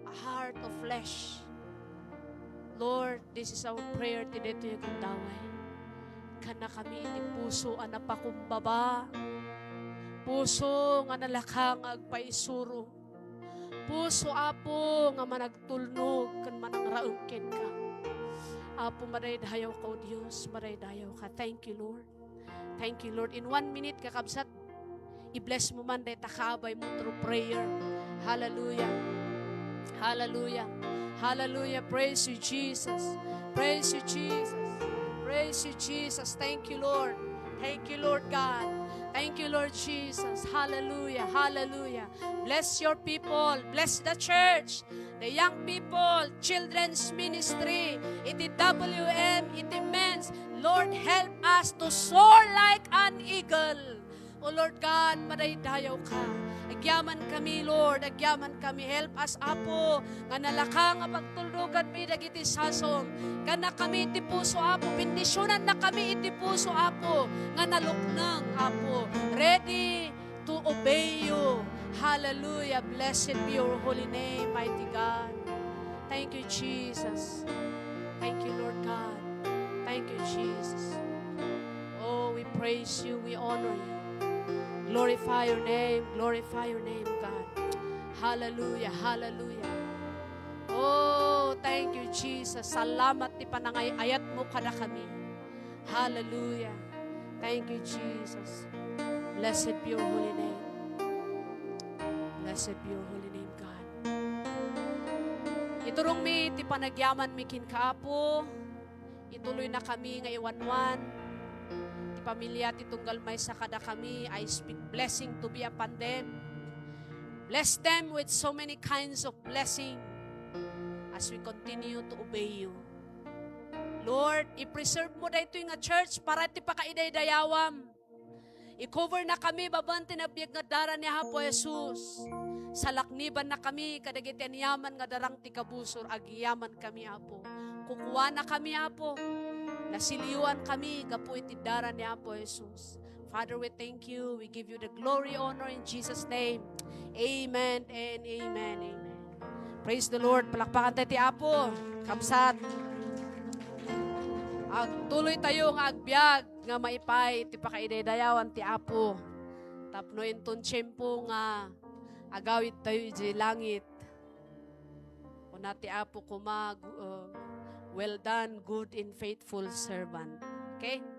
a heart of flesh. Lord, this is our prayer today to you kundaway. Kana kami iti puso ang napakumbaba, puso nga nalakang agpaisuro, puso Apo nga managtulnog kan manangraungken ka. Apo, maraydayaw ka o Diyos, maraydayaw ka. Thank you, Lord. Thank you, Lord. In 1 minute, kakabsat, i-bless mo man dahil takabay mo through prayer. Hallelujah. Hallelujah. Hallelujah. Praise you, Jesus. Praise you, Jesus. Praise you, Jesus. Thank you, Lord. Thank you, Lord God. Thank you, Lord Jesus. Hallelujah. Hallelujah. Bless your people. Bless the church. The young people, children's ministry, iti WM, iti men's. Lord, help us to soar like an eagle. O Lord God, madaydayaw ka. Agyaman kami, Lord, agyaman kami. Help us, Apo, nga nalaka nga pagtuldugan mi dagiti sasom. Kana kami iti puso, Apo. Bendisyonan na kami iti puso, Apo. Nga naluknang, Apo. Ready to obey you. Hallelujah. Blessed be your holy name, mighty God. Thank you, Jesus. Thank you, Lord God. Thank you, Jesus. Oh, we praise you. We honor you. Glorify your name. Glorify your name, God. Hallelujah. Hallelujah. Oh, thank you, Jesus. Salamat ti panangayayat mo kada kami. Hallelujah. Thank you, Jesus. Blessed be your holy name. Blessed be your holy name, God. Iturong mi, ti panagyaman mi kinkaapo. Ituloy na kami nga iwanwan. Ti pamilya, ti tunggal may sakada kami. I speak blessing to be upon them. Bless them with so many kinds of blessing as we continue to obey you. Lord, i-preserve mo dahito yung church para ti pakaiday-dayawam. I-cover na kami, babante na biyag nga dara ni Apo Jesus. Sa lakniban na kami, kadagiti yaman nga darang tikabusor, agiyaman kami, Apo. Kukuha na kami, Apo. Nasiliwan kami, gapu iti dara ni Apo Jesus. Father, we thank you. We give you the glory, honor in Jesus' name. Amen and amen, amen. Praise the Lord. Palakpakan tayo ti Apo. Kamsat. Tuloy tayong agbyag nga maipay ti pakaiday-dayawan ti Apo. Tapno inton tiyempo nga agawid tayo iti langit. Kuna ti Apo kumag well done, good and faithful servant. Okay?